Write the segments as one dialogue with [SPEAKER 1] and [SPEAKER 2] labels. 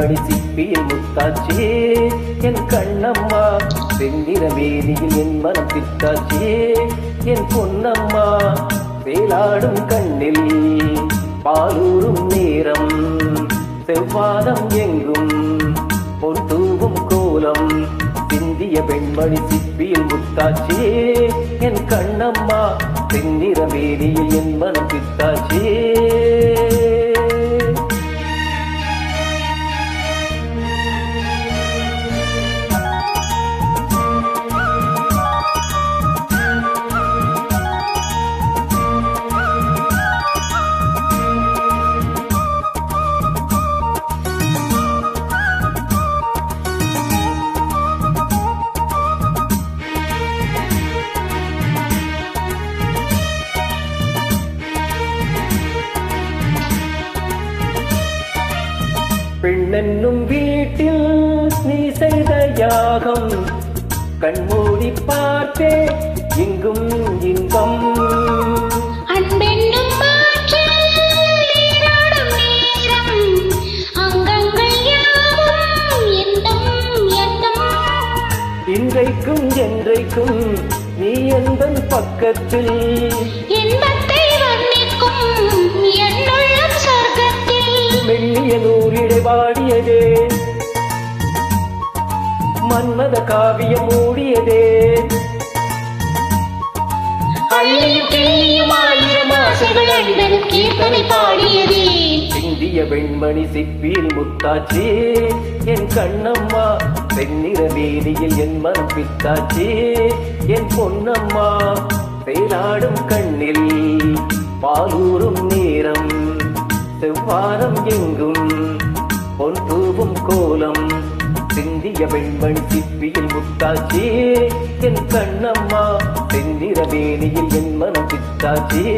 [SPEAKER 1] வெண்மணி சிப்பியில் முத்தாச்சே என் கண்ணம்மா, செந்நிற மேனியில் என் மனம் பித்தாச்சே என் பொன்னம்மா, வேலாடும் கண்ணில் பாலூரும் நேரம், செவ்வானம் எங்கும் பொன் தூவும் கோலம், சிந்திய வெண்மணி சிப்பியில் முத்தாச்சே என் கண்ணம்மா, செந்நிற மேனியில் என் மனம் பித்தாச்சே. பெண்ணென்னும் வீட்டில் நீ செய்த யாகம், கண்மூடி பார்த்தே இங்கும் இன்பம்.
[SPEAKER 2] அன்பென்னும் அங்கங்கள் யாவும் எண்ணம் எண்ணம்.
[SPEAKER 1] இன்றைக்கும் என்றைக்கும் நீ எந்தன் பக்கத்தில்,
[SPEAKER 2] இன்பத்தை வர்ணிக்கும் என்னுள்ளம் சொர்க்கத்தில்.
[SPEAKER 1] மெல்லிய நூலிடை வாடியதே, மன்மத காவியம் மூடியதே,
[SPEAKER 2] அள்ளியும் கிள்ளியும் ஆயிரம் ஆசைகள் அன்பனும் கீர்த்தனை பாடியதே.
[SPEAKER 1] சிந்திய வெண்மணி சிப்பியில் முத்தாச்சே என் கண்ணம்மா, செந்நிற வேலியில் என் மனம் பித்தாச்சே என் பொன்னம்மா, வேலாடும் கண்ணில் பாலூரும் நேரம், செவ்வானம் எங்கும் பொன் தூவும் கோலம், சிந்திய வெண்மணி சிப்பியில் முத்தாச்சே என் கண்ணம்மா, செந்நிற வேலியில் என் மனம் பித்தாச்சே.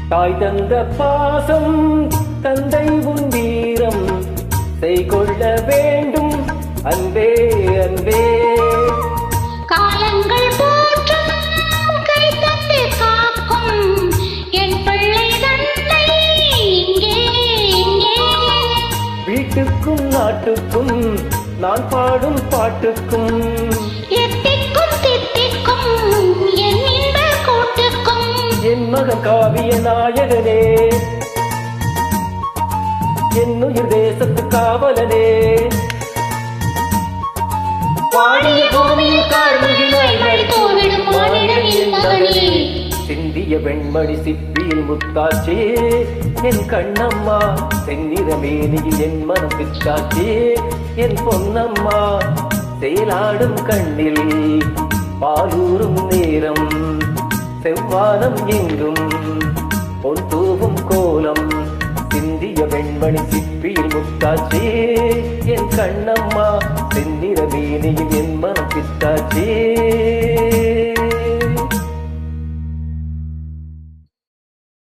[SPEAKER 1] தாய் தந்த பாசம் தந்தை உன் வீரம், செய்கொள்ள வேண்டும் அன்பே அன்பே.
[SPEAKER 2] காலங்கள் போற்றும் கை தந்து காக்கும் என் பிள்ளை தந்தை இங்கே இங்கே.
[SPEAKER 1] வீட்டுக்கும் நாட்டுக்கும் நான் பாடும் பாட்டுக்கும்,
[SPEAKER 2] எத்திக்கும் தித்திக்கும் என் இன்ப கூட்டுக்கும்.
[SPEAKER 1] என் மகன் காவிய நாயகனே, என்னுயிர் தேசத்து காவலனே,
[SPEAKER 2] வாடிய பூமியில் கார்முகிலாய் மழை தோவிடும் மானிடன் என் மகனே.
[SPEAKER 1] சிந்திய வெண்மணி சிப்பியில் முத்தாச்சே என் கண்ணம்மா, செந்நிற மேனியில் என் மனம் பித்தாச்சே என் பொன்னம்மா, செயலாடும் கண்ணில் பாலூரும் நேரம், செவ்வானம் எங்கும் பொன் தூவும் கோலம், சிந்திய வெண்மணி சிப்பியில் முத்தாச்சே என் கண்ணம்மா, செந்நிற மேனியில் என் மனம் பித்தாச்சே.